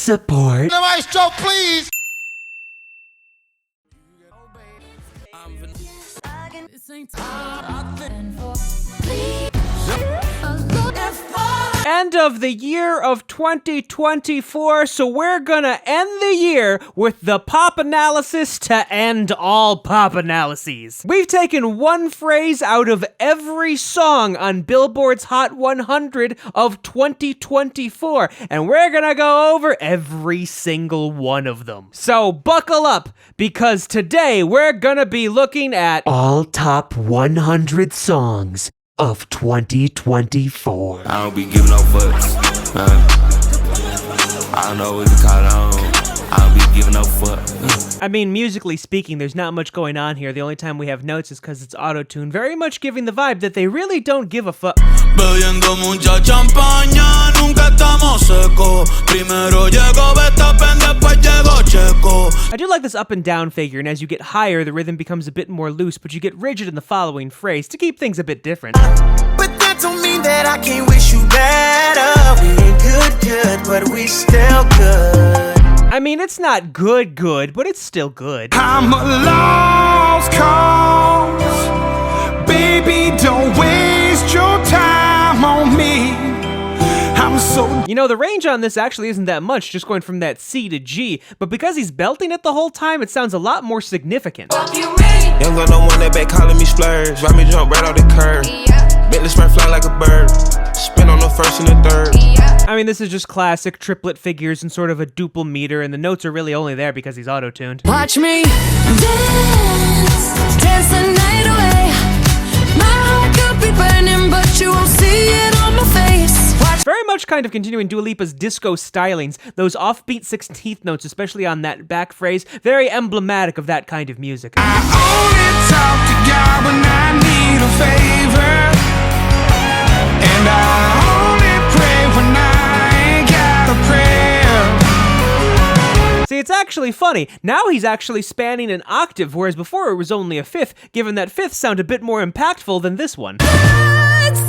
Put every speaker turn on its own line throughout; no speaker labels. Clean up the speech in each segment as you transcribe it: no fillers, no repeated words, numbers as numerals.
support.
The maestro, please.
End of the year of 2024, so we're gonna end the year with the pop analysis to end all pop analyses. We've taken one phrase out of every song on Billboard's Hot 100 of 2024, and we're gonna go over every single one of them. So buckle up, because today we're gonna be looking at
all top 100 songs of 2024.
I don't be giving no fucks. I don't know what to call it. I don't be giving no fuck.
I mean, musically speaking, there's not much going on here. The only time we have notes is because it's auto-tuned, very much giving the vibe that they really don't give a fuck.
Bebiendo mucha champaña, nunca estamos secos. Primero llegó Verstappen, después llegó Checo.
I do like this up and down figure, and as you get higher, the rhythm becomes a bit more loose, but you get rigid in the following phrase to keep things a bit different.
But that don't mean that I can't wish you better. We ain't good, but we still good.
I mean, it's not good, but it's still good.
I'm a lost cause. Baby, don't waste your time on me. I'm so...
You know, the range on this actually isn't that much, just going from that C to G, but because he's belting it the whole time, it sounds a lot more significant.
Young girl, no one that back calling me splurge. Ride me jump right off the curb. Bentley spray fly like a bird. Spin on the first and the third.
I mean, this is just classic triplet figures and sort of a duple meter, and the notes are really only there because he's auto-tuned.
Watch me dance the night away. My heart could be burning, but you won't see it on my face. Watch.
Very much kind of continuing Dua Lipa's disco stylings, those offbeat 16th notes, especially on that back phrase, very emblematic of that kind of music.
I only talk to God when I need a favor. And I only pray when I ain't got a prayer.
See, it's actually funny. Now he's actually spanning an octave, whereas before it was only a fifth, given that fifths sound a bit more impactful than this one.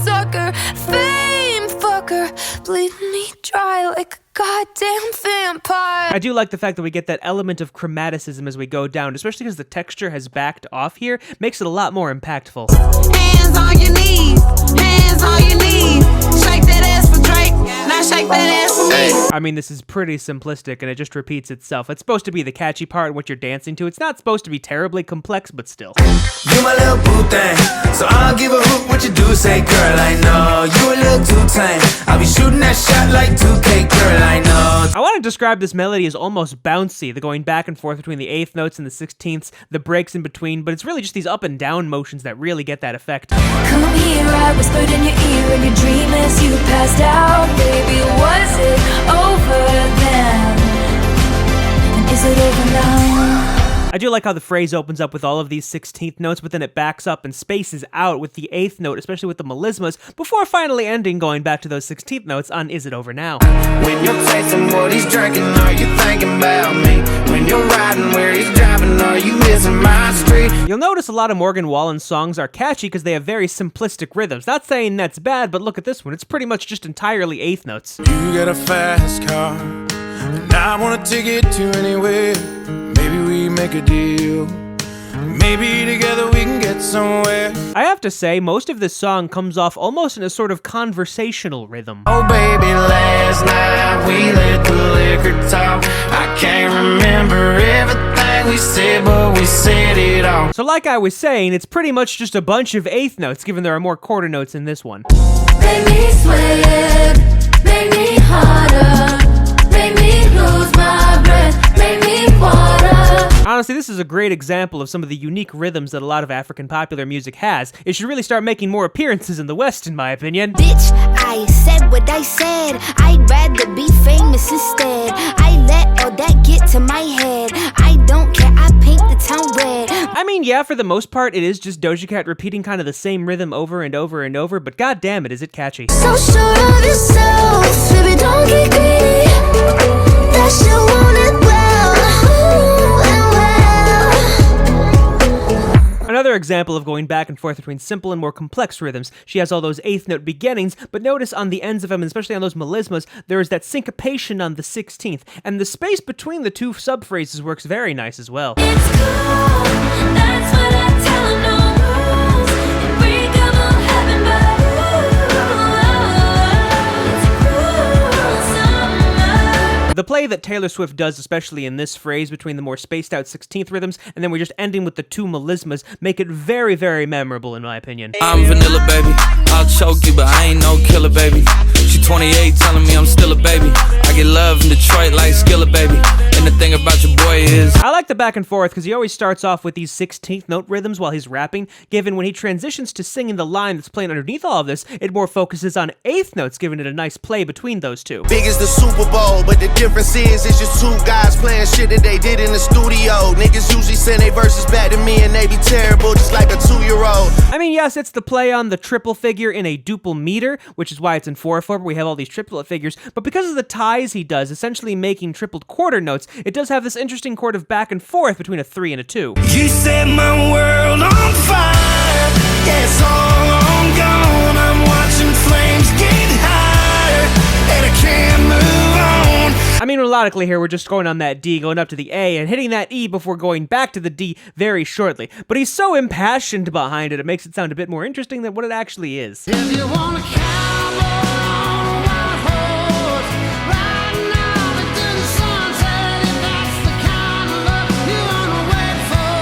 Sucker, fame fucker, bleeding me dry like a goddamn vampire.
I do like the fact that we get that element of chromaticism as we go down, especially because the texture has backed off here, makes it a lot more impactful.
Hands on your knees, hands on your knees. Shake that ass for Drake, now shake that ass for me.
I mean, this is pretty simplistic and it just repeats itself. It's supposed to be the catchy part and what you're dancing to. It's not supposed to be terribly complex, but still.
You my little boo thing, so I'll give a hoot what you do. Say, girl, I know you a little too tame. I'll be shooting that shot like 2K, girl, I know.
I want to describe this melody as almost bouncy, the going back and forth between the 8th notes and the 16ths, the breaks in between, but it's really just these up and down motions that really get that effect.
Come here, I whispered in your ear in your dream as you passed out. Baby, was it over then? And is it over now?
I do like how the phrase opens up with all of these 16th notes, but then it backs up and spaces out with the 8th note, especially with the melismas, before finally ending going back to those 16th notes on Is It Over Now?
When you're tasting what he's drinking, are you thinking about me? When you're riding where he's driving, are you missing my street?
You'll notice a lot of Morgan Wallen's songs are catchy because they have very simplistic rhythms. Not saying that's bad, but look at this one. It's pretty much just entirely 8th notes.
You got a fast car, and I want a ticket to anywhere. Maybe we make a deal. Maybe together we can get somewhere.
I have to say, most of this song comes off almost in a sort of conversational rhythm.
Oh baby, last night we let the liquor talk. I can't remember everything we said, but we said it all.
So like I was saying, it's pretty much just a bunch of 8th notes, given there are more quarter notes in this one.
Make me sweat, make me harder, make me lose my breath, make me water.
Honestly, this is a great example of some of the unique rhythms that a lot of African popular music has. It should really start making more appearances in the West, in my opinion.
Bitch, I said what I said. I'd rather be famous instead. I let all that get to my head. I don't care, I paint the town red.
I mean, yeah, for the most part, it is just Doja Cat repeating kind of the same rhythm over and over and over, but goddamn it, is it catchy.
So sure of yourself, baby, don't get greedy. That you want it well.
Another Another example of going back and forth between simple and more complex rhythms. She has all those eighth note beginnings, but notice on the ends of them, and especially on those melismas, there is that syncopation on the 16th, and the space between the two subphrases works very nice as well.
It's cool, that's what I tell 'em, no rules. And break 'em all heaven, but it's cruel summer.
The play that Taylor Swift does, especially in this phrase between the more spaced out 16th rhythms, and then we're just ending with the two melismas, make it very, very memorable in my opinion.
I'm vanilla, baby. I'll choke you, but I ain't no killer, baby. She 28, telling me I'm still a baby. I get love in Detroit like Skilla, baby. And the thing about your boy is,
I like the back and forth because he always starts off with these 16th note rhythms while he's rapping, given when he transitions to singing the line that's playing underneath all of this, it more focuses on eighth notes, giving it a nice play between those two.
Big as the Super Bowl, but the difference is it's just two guys playing shit that they did in the studio. Niggas usually send their verses back to me and they be terrible, just like a 2-year-old.
I mean, yes, it's the play on the triple figure in a duple meter, which is why it's in 4/4, but we have all these triplet figures, but because of the ties he does, essentially making tripled quarter notes, it does have this interesting chord of back and forth between a 3 and a 2.
You set my world on fire. Yeah, it's all on gone. I'm watching flames get higher, and I can't move on.
I mean, melodically here, we're just going on that D, going up to the A, and hitting that E before going back to the D very shortly. But he's so impassioned behind it, it makes it sound a bit more interesting than what it actually is.
If you wanna cowboy on a wild horse, riding out into the sunset, if that's the kind of love you wanna wait for,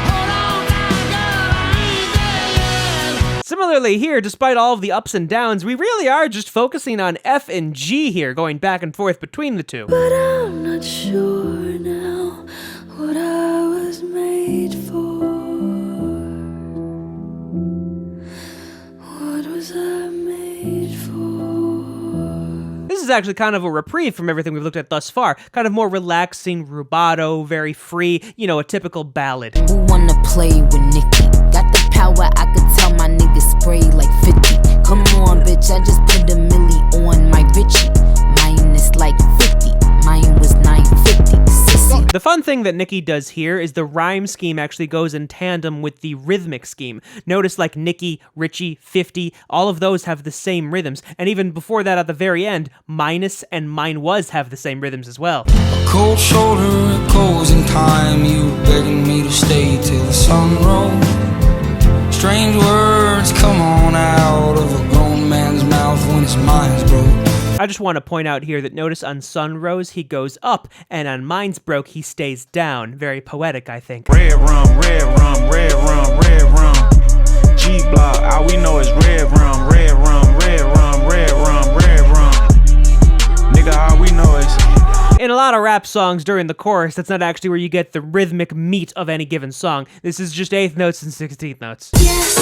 hold on tight, girl, I ain't there yet.
Similarly here, despite all of the ups and downs, we really are just focusing on F and G here, going back and forth between the two.
But I'm not sure now what I was made for. What was I made for?
This is actually kind of a reprieve from everything we've looked at thus far. Kind of more relaxing, rubato, very free, you know, a typical ballad.
Who wanna play with Nicki? Got the power, I could tell my niggas spray like 50. Come on, bitch, I just put a milli on my Richie. Mine is like 50, mine was 950. Sissy.
The fun thing that Nicki does here is the rhyme scheme actually goes in tandem with the rhythmic scheme. Notice like Nicki, Richie, 50, all of those have the same rhythms, and even before that at the very end, minus and mine was have the same rhythms as well.
a cold shoulder, it goes in time. You begging me to stay till the sun rose. Strange words come on out of a grown man's mouth when his mind's broke.
I just want to point out here that notice on Sunrose he goes up, and on Mine's Broke he stays down. Very poetic, I think.
Red rum, red rum, red rum, red rum. G block, all we know is red rum, red rum, red rum, red rum, red rum. Nigga, all we know is.
In a lot of rap songs during the chorus, that's not actually where you get the rhythmic meat of any given song. This is just 8th notes and 16th notes.
Yes,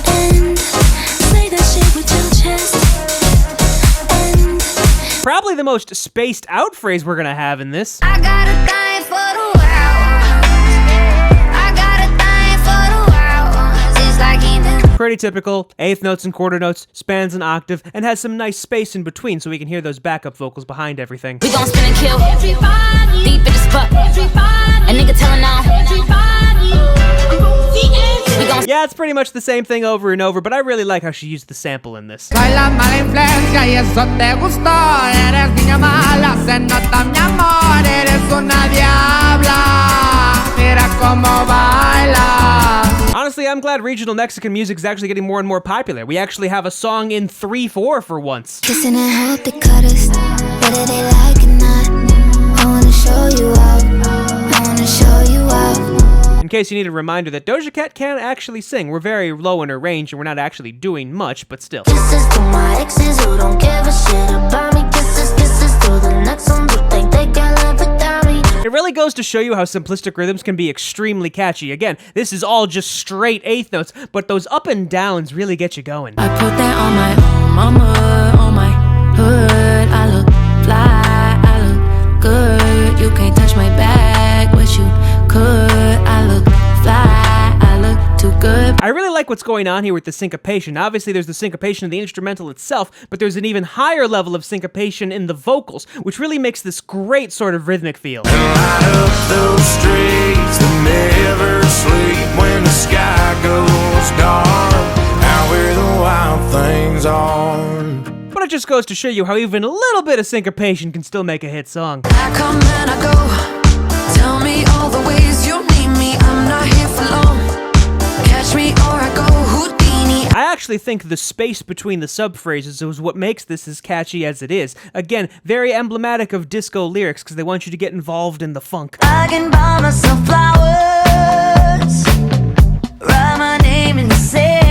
and say that shit with your chest. And
Probably the most spaced out phrase we're gonna have in this.
I got a thing for the wild ones. I got a thing for the wild ones. It's like Ethan.
Pretty typical, 8th notes and quarter notes, spans an octave, and has some nice space in between so we can hear those backup vocals behind everything.
We gon' spin and kill, deep in the spot. A nigga telling now. We gon'
Yeah, it's pretty much the same thing over and over, but I really like how she used the sample in this.
Soy la mala influencia y eso te gustó. Eres niña mala, se nota mi amor. Eres una diabla. Mira cómo baila.
Honestly, I'm glad regional Mexican music is actually getting more and more popular. We actually have a song in 3/4 for once.
Kissing and hope they cut us, whether they like it or not. I wanna show you out. I wanna show you out.
In case you need a reminder that Doja Cat can actually sing. We're very low in her range and we're not actually doing much, but still.
Kisses to my exes who don't give a shit about me. Kisses, kisses to the next ones who think they can live without me.
It really goes to show you how simplistic rhythms can be extremely catchy. Again, this is all just straight 8th notes, but those up and downs really get you going.
I put that on my own mama, on my hood. I look fly, I look good. You can't touch my bag, wish you could. I look fly, I look too good.
I really like what's going on here with the syncopation. Obviously, there's the syncopation of the instrumental itself, but there's an even higher level of syncopation in the vocals, which really makes this great sort of rhythmic feel.
Light up those streets.
that never sleep when the sky goes dark, out where the wild things are.
But it just goes to show you how even a little bit of syncopation can still make a hit song.
I come and I go. Tell me all the ways you need me. I'm not here for long. Catch me or I go Houdini.
I actually think the space between the subphrases is what makes this as catchy as it is. Again, very emblematic of disco lyrics because they want you to get involved in the funk.
I can buy myself flowers, write my name in the sand.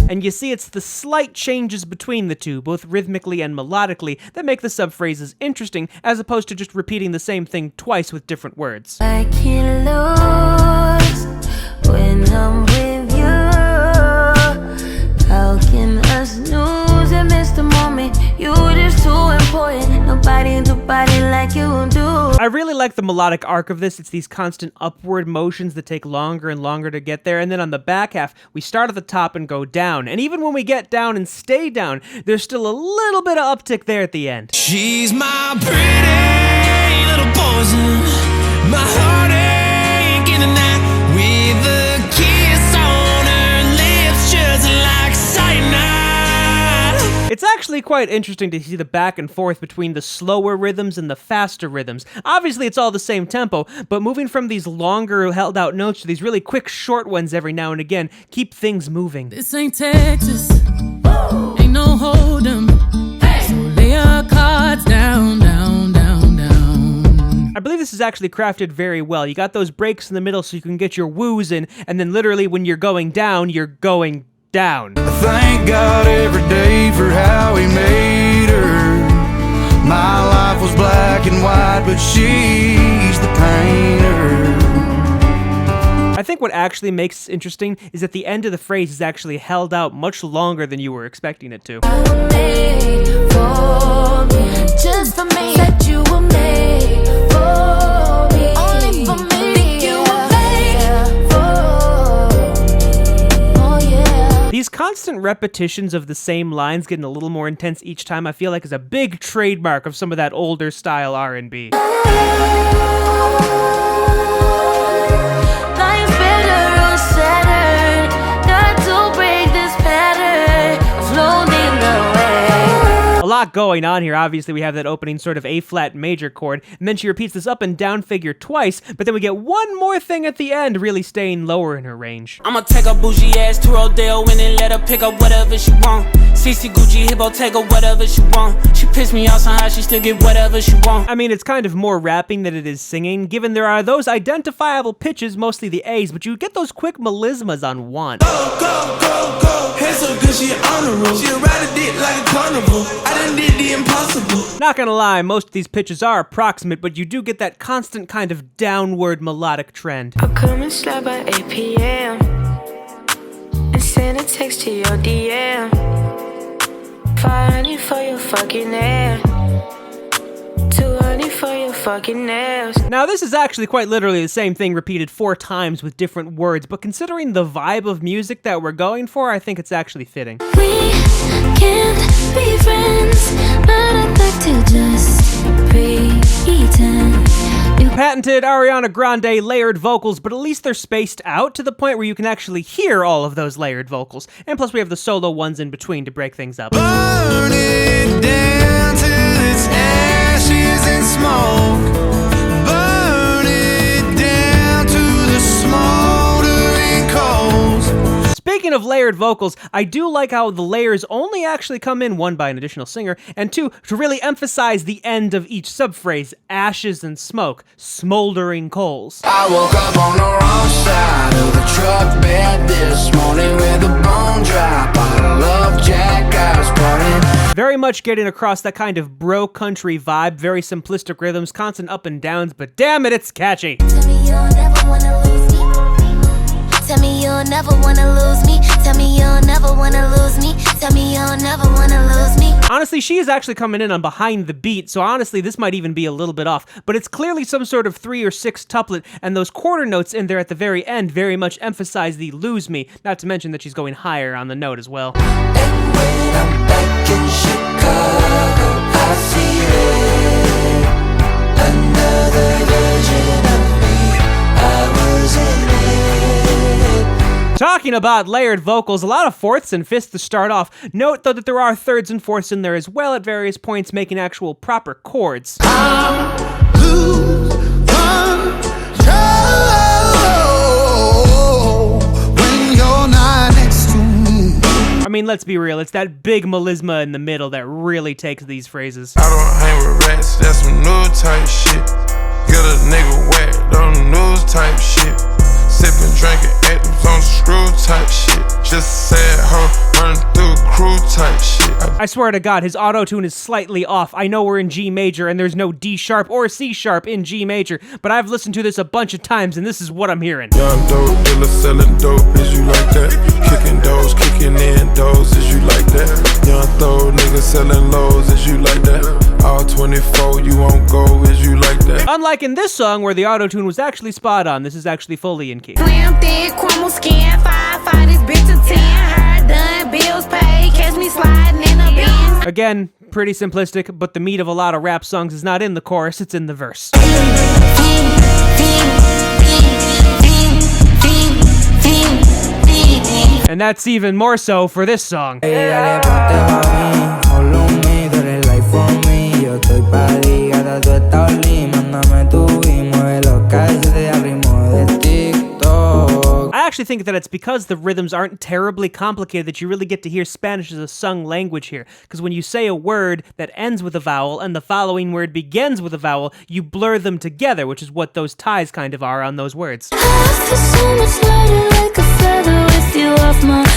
And you see, it's the slight changes between the two, both rhythmically and melodically, that make the subphrases interesting, as opposed to just repeating the same thing twice with different words.
I can lose when I'm with you. How can us snooze and miss the moment? You're just too important. Nobody like you do.
I really like the melodic arc of this. It's these constant upward motions that take longer and longer to get there, and then on the back half, we start at the top and go down. And even when we get down and stay down, there's still a little bit of uptick there at the end.
She's my pretty little poison, my heartache in the night, with a kiss on her lips just like cyanide.
It's actually quite interesting to see the back and forth between the slower rhythms and the faster rhythms. Obviously, it's all the same tempo, but moving from these longer held out notes to these really quick short ones every now and again keep things moving.
This ain't Texas. Ain't no hold'em. So lay your cards down, down, down, down.
I believe this is actually crafted very well. You got those breaks in the middle so you can get your woos in, and then literally when you're going down, you're going down.
Thank God every day for how he made her. My life was black and white, but she's the painter.
I think what actually makes this interesting is that the end of the phrase is actually held out much longer than you were expecting it to.
You were made for me, just for me. Said you were made for me, only for me. Think you were made for, oh yeah.
These constant repetitions of the same lines getting a little more intense each time I feel like is a big trademark of some of that older style R&B.
Life's better on Saturn, not to break this pattern, floating away.
A lot going on here. Obviously, we have that opening sort of A-flat major chord, and then she repeats this up and down figure twice, but then we get one more thing at the end, really staying lower in her range.
I'ma take a bougie ass to Rodeo and then let her pick up whatever she want. CC Gucci Hippo, take her whatever she want. She pissed me off somehow, she still get whatever she want.
I mean, it's kind of more rapping than it is singing, given there are those identifiable pitches, mostly the A's, but you get those quick melismas on one.
Go, go, go, go. Head so good, she an honor roll. She ride a dick like a carnival. I done did the impossible.
Not gonna lie, most of these pitches are approximate, but you do get that constant kind of downward melodic trend.
I'll come and slide by 8 p.m. and send a text to your DM. 500 for your fucking ass, 200 for your fucking nails.
Now, this is actually quite literally the same thing repeated 4 times with different words, but considering the vibe of music that we're going for, I think it's actually fitting.
We can't be friends, but I'd like to just pretend.
Patented Ariana Grande layered vocals, but at least they're spaced out to the point where you can actually hear all of those layered vocals. And plus we have the solo ones in between to break things up.
Burn it down till it's ashes and smoke. Burn it down to the smoldering coals.
Speaking of layered vocals, I do like how the layers only actually come in, 1, by an additional singer, and 2, to really emphasize the end of each subphrase, ashes and smoke, smoldering coals.
I woke up on the wrong side of the truck bed this morning with a bone dry bottle of Jack I was pouring.
Very much getting across that kind of bro country vibe, very simplistic rhythms, constant up and downs, but damn it, it's catchy.
Tell me you'll never wanna lose me. Tell me you'll never wanna lose me. Tell me you'll never wanna lose me. Tell me you'll never wanna lose me.
Honestly, she is actually coming in on behind the beat, so honestly, this might even be a little bit off, but it's clearly some sort of 3 or 6 tuplet, and those quarter notes in there at the very end very much emphasize the lose me, not to mention that she's going higher on the note as well.
And when I'm back in Chicago, I see it. Another version of
Talking about layered vocals, a lot of fourths and fifths to start off. Note, though, that there are thirds and fourths in there as well at various points, making actual proper chords.
Lose control when you're not next to me.
I mean, let's be real, it's that big melisma in the middle that really takes these phrases.
I don't hang with rats, that's some new type shit. Get a nigga whacked on the news type shit. Sippin', drinkin', actin' on screw type shit. Just sad hoe, running through crew type shit.
I swear to God, his auto-tune is slightly off. I know we're in G major and there's no D sharp or C sharp in G major, but I've listened to this a bunch of times and this is what I'm hearing.
Young dope dealer selling dope, is you like that? Kicking doors, kicking in doors, is you like that? Young throw nigga selling lows, is you like that? All 24, you won't go, is you like that?
Unlike in this song where the auto-tune was actually spot on, this is actually fully in key.
Slim, thick, crumble skin, 5'5", this bitch a 10. Hair done, bills paid, catch me sliding in a Benz.
Again, pretty simplistic, but the meat of a lot of rap songs is not in the chorus, it's in the verse. And that's even more so for this song. I actually think that it's because the rhythms aren't terribly complicated that you really get to hear Spanish as a sung language here. Because when you say a word that ends with a vowel and the following word begins with a vowel, you blur them together, which is what those ties kind of are on those words.
I feel so much lighter like a feather with you off my mind.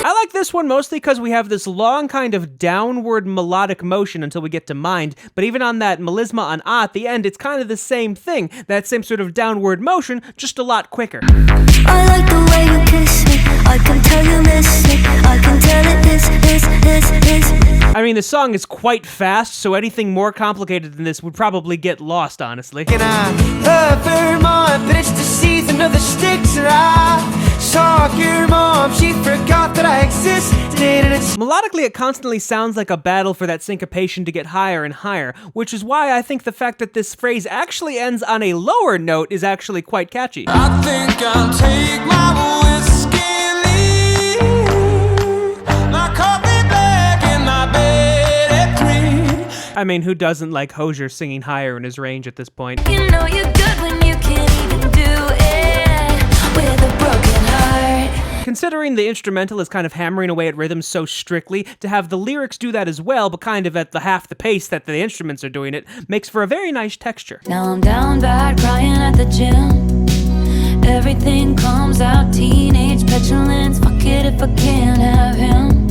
I like this one mostly because we have this long kind of downward melodic motion until we get to mind, but even on that melisma on ah at the end, it's kind of the same thing, that same sort of downward motion, just a lot quicker.
I like the way you kiss me. I can tell you miss me. I can tell it this.
I mean, the song is quite fast, so anything more complicated than this would probably get lost, honestly.
And I love her mom, but it's the season of the sticks. And I saw your mom, she forgot that I existed. And it's
Melodically, it constantly sounds like a battle for that syncopation to get higher and higher, which is why I think the fact that this phrase actually ends on a lower note is actually quite catchy.
I think I'll take my whiskey and leave. My coffee black and my bed at 3.
I mean, who doesn't like Hozier singing higher in his range at this point?
You know you're good when you can't even do it with a broken heart.
Considering the instrumental is kind of hammering away at rhythms so strictly, to have the lyrics do that as well, but kind of at half the pace that the instruments are doing it, makes for a very nice texture.
Now I'm down bad, crying at the gym. Everything comes out, teenage petulance. Fuck it if I can't have him.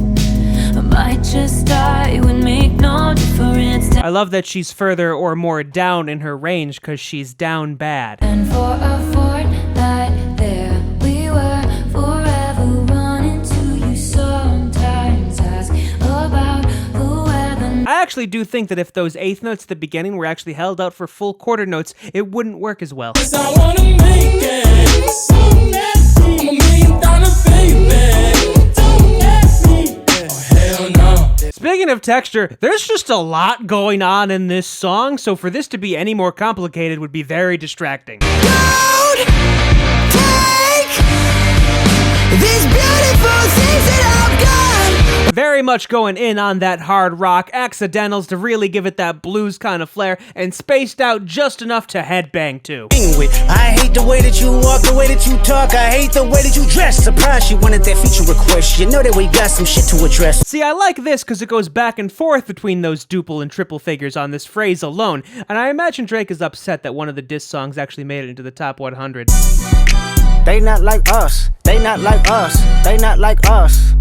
I might just die, it would make no difference.
I love that she's further or more down in her range because she's down bad.
And for a fortnight there we were, forever running to you. Sometimes ask about the weather.
I actually do think that if those eighth notes at the beginning were actually held out for full quarter notes, it wouldn't work as well.
I wanna make it. I'm $1 million baby. Don't ask me. Oh, hell no.
Speaking of texture, there's just a lot going on in this song, so for this to be any more complicated would be very distracting.
don't take these beautiful things that I've got.
Very much going in on that hard rock, accidentals to really give it that blues kind of flair, and spaced out just enough to headbang to.
I hate the way that you walk, the way that you talk. I hate the way that you dress. Surprised she wanted that feature request. You know that we got some shit to address.
See, I like this because it goes back and forth between those duple and triple figures on this phrase alone, and I imagine Drake is upset that one of the diss songs actually made it into the top 100.
They not like us. They not like us. They not like us.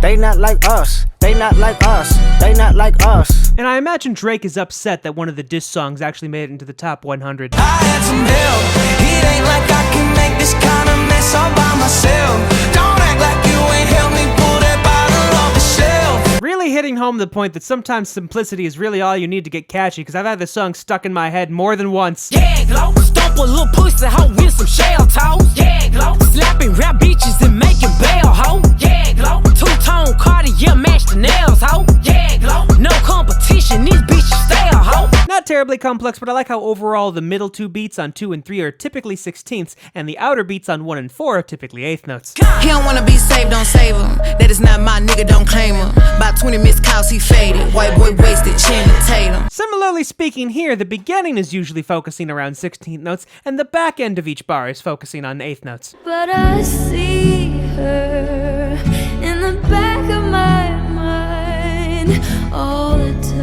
They not like us. They not like us. They not like us.
And I imagine Drake is upset that one of the diss songs actually made it into the top 100.
I had some help. It ain't like I can make this kind of mess all by myself. Don't act like you ain't helped me pull that bottle off the shelf.
Really hitting home the point that sometimes simplicity is really all you need to get catchy, because I've had this song stuck in my head more than once.
Yeah, glow. Stomp a little pussy hoe with some shell toes. Yeah, glow. Slapping rap bitches and making bail hoe. Yeah, glow. Two-tone Cartier match the nails hoe. Yeah, glow. No competition, these bitches stale hoe.
Not not terribly complex, but I like how overall the middle two beats on 2 and 3 are typically 16ths, and the outer beats on 1 and 4 are typically 1/8 notes.
He don't wanna be saved, don't save him. That is not my nigga, don't claim him. About 20 missed calls, he faded. White boy wasted, Channing Tatum.
Similarly speaking here, the beginning is usually focusing around 16th notes, and the back end of each bar is focusing on 1/8 notes.
But I see her in the back of my mind all the time.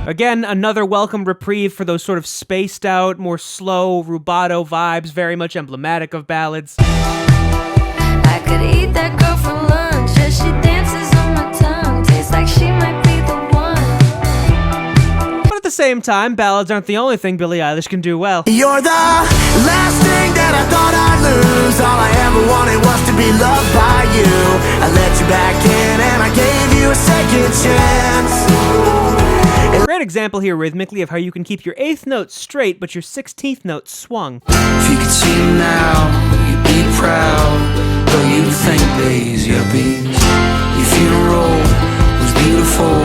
Again, another welcome reprieve for those sort of spaced out, more slow, rubato vibes, very much emblematic of ballads.
I could eat that girl for lunch as she dances on my tongue. Tastes like she might be the one.
But at the same time, ballads aren't the only thing Billie Eilish can do well.
You're the last thing that I thought I'd lose. All I ever wanted was to be loved by you. I let you back in and I gave you a second chance.
A great example here rhythmically of how you can keep your 1/8 note straight, but your 16th note swung.
If you could see him now, you'd be proud. Though you think these yuppies, your funeral was beautiful.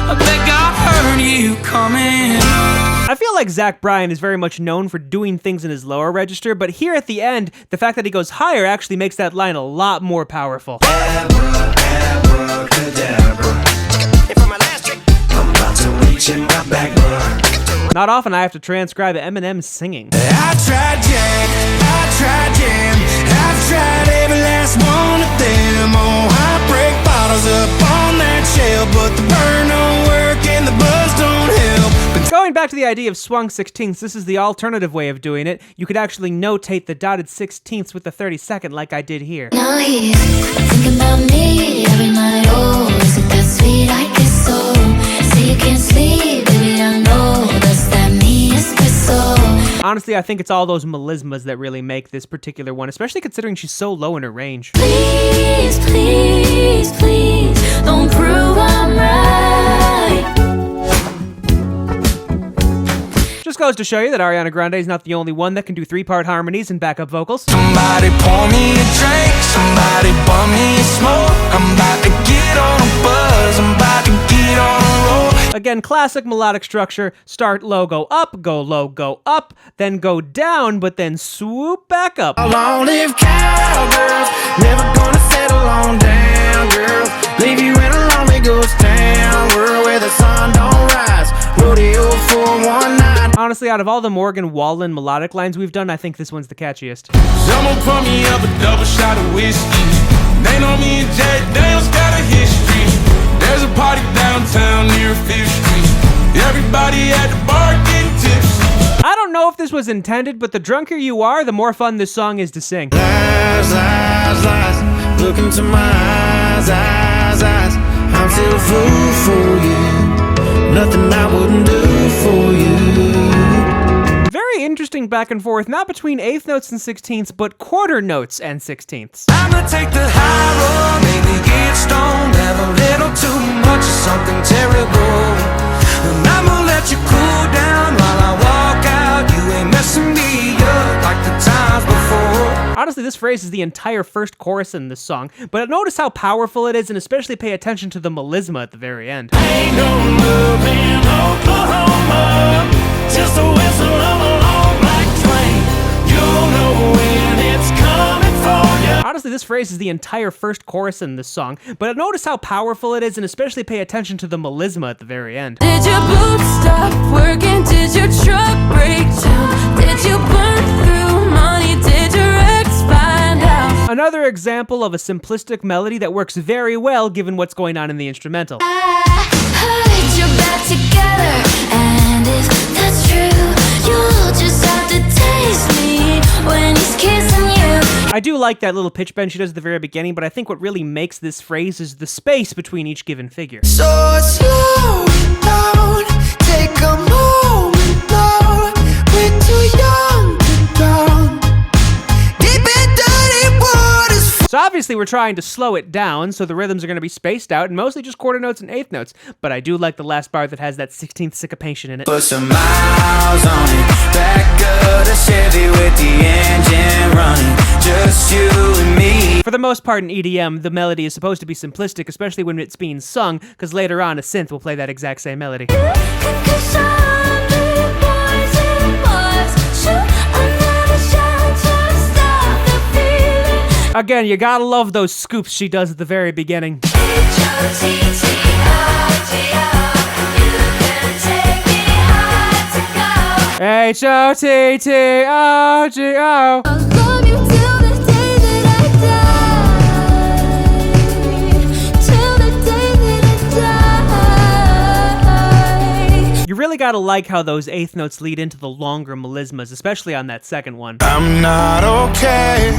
I bet God heard you coming.
I feel like Zach Bryan is very much known for doing things in his lower register, but here at the end, the fact that he goes higher actually makes that line a lot more powerful. Not often I have to transcribe Eminem singing.
I've tried Jack, I've tried Jam, I've tried every last one of them. Oh, I break bottles up on that shelf, but the burn don't work and the buzz don't help.
Going back to the idea of swung 16ths, this is the alternative way of doing it. You could actually notate the dotted 16ths with the 32nd like I did here.
Now he's thinking about me every night. Oh, is it that sweet? I guess so. Say you can't sleep, baby, I know. Does that mean espresso?
Honestly, I think it's all those melismas that really make this particular one, especially considering she's so low in her range.
Please, please, please, don't prove I'm right.
Just goes to show you that Ariana Grande is not the only one that can do 3-part harmonies and backup vocals.
Somebody pour me a drink, somebody bum me a smoke. I'm about to get on a buzz, I'm about to get on a roll.
Again, classic melodic structure. Start low, go up, go low, go up, then go down, but then swoop back up.
Long live cowgirls, never gonna settle on down, girls. Leave you in a lonely ghost town, world where the sun don't rise. Rodeo 419.
Honestly, out of all the Morgan Wallen melodic lines we've done, I think this one's the catchiest.
Someone pour me up a double shot of whiskey. They know me and Jack Daniels got a history. There's a party downtown near 5th Street. Everybody at the bar getting tipsy.
I don't know if this was intended, but the drunker you are, the more fun this song is to sing.
Lies, lies, lies. Look into my eyes, eyes, eyes. I'm still a fool for you. Nothing I wouldn't do for you.
Very interesting back and forth, not between 1/8 notes and 16ths, but quarter notes and 16ths.
I'ma take the high road, maybe get stoned, have a little too much of something terrible. And I'ma let you cool down while I walk out. You ain't messing me up like the times before.
Honestly, this phrase is the entire first chorus in this song, but notice how powerful it is, and especially pay attention to the melisma at the very end.
Ain't no love in Oklahoma, just a whistle of a long black train. You'll know when it's coming for you.
Honestly, this phrase is the entire first chorus in this song, but notice how powerful it is, and especially pay attention to the melisma at the very end.
Did your boots stop working? Did your truck break down? Did you burn through money? Did your ex find out?
Another example of a simplistic melody that works very well given what's going on in the instrumental.
I heard you're back together, and if that's true, you'll just have to taste me when he's kissing you.
I do like that little pitch bend she does at the very beginning, but I think what really makes this phrase is the space between each given figure.
So slow down, take a moment now. We're too young to drown. Deep in dirty waters.
So obviously we're trying to slow it down, so the rhythms are going to be spaced out, and mostly just quarter notes and 1/8 notes, but I do like the last bar that has that 16th syncopation in it.
Put some miles on it. Back of the Chevy with the engine running. Just you and me.
For the most part in EDM, the melody is supposed to be simplistic, especially when it's being sung, because later on a synth will play that exact same melody. Again, you gotta love those scoops she does at the very beginning. H-O-T-T-O-G-O. You really gotta like how those eighth notes lead into the longer melismas, especially on that second one.
I'm not okay,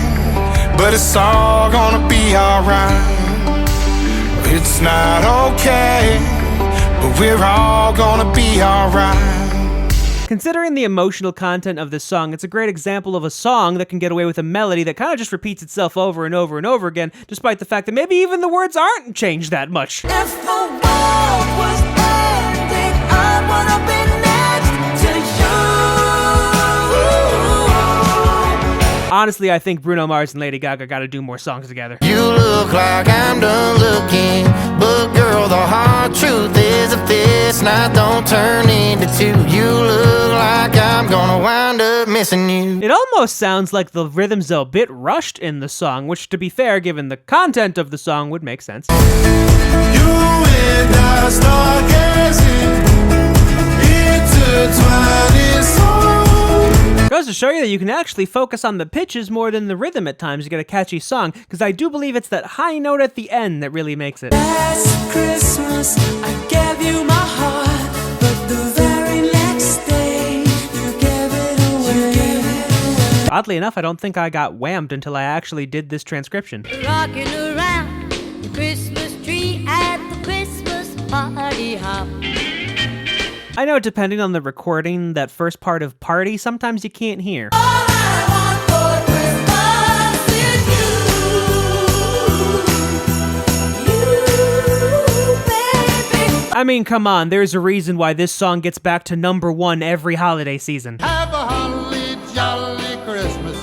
but it's all gonna be alright. It's not okay, but we're all gonna be alright.
Considering the emotional content of this song, it's a great example of a song that can get away with a melody that kind of just repeats itself over and over and over again, despite the fact that maybe even the words aren't changed that much.
If the world was ending, I wanna be next to you.
Honestly, I think Bruno Mars and Lady Gaga gotta do more songs together.
You look like I'm done looking, but girl, the hard truth is if this night don't turn into two, you look like I'm gonna wind up missing you.
It almost sounds like the rhythm's a bit rushed in the song, which, to be fair, given the content of the song, would make sense.
You and I stargazing, intertwining souls.
Goes to show you that you can actually focus on the pitches more than the rhythm at times to get a catchy song, because I do believe it's that high note at the end that really makes it.
Last Christmas, I gave you my heart, but the very next day, you gave it away.
Oddly enough, I don't think I got whammed until I actually did this transcription.
Rocking around the Christmas tree at the Christmas party hop.
I know depending on the recording, that first part of Party, sometimes you can't hear. I mean, come on, there's a reason why this song gets back to #1 every holiday season.
Have a holly jolly Christmas.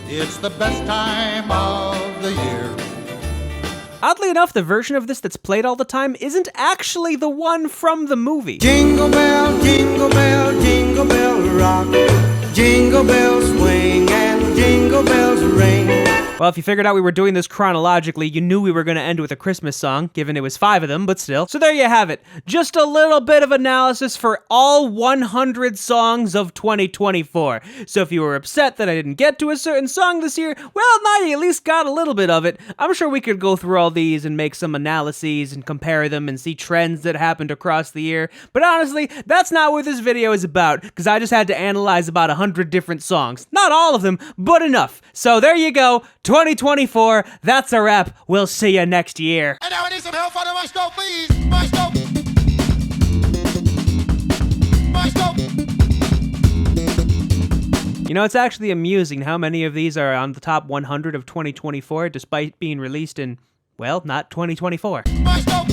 It's the best time of the year.
Oddly enough, the version of this that's played all the time isn't actually the one from the movie.
Jingle bell, jingle bell, jingle bell rock. Jingle bells swing and jingle bells ring.
Well, if you figured out we were doing this chronologically, you knew we were going to end with a Christmas song, given it was 5 of them, but still. So there you have it. Just a little bit of analysis for all 100 songs of 2024. So if you were upset that I didn't get to a certain song this year, well, now you at least got a little bit of it. I'm sure we could go through all these and make some analyses and compare them and see trends that happened across the year. But honestly, that's not what this video is about, because I just had to analyze about 100 different songs. Not all of them, but enough. So there you go. 2024, that's a wrap. We'll see you next year.
And now I need some help for the maestro, please. Maestro. Maestro.
You know, it's actually amusing how many of these are on the top 100 of 2024, despite being released in, well, not 2024.
Maestro.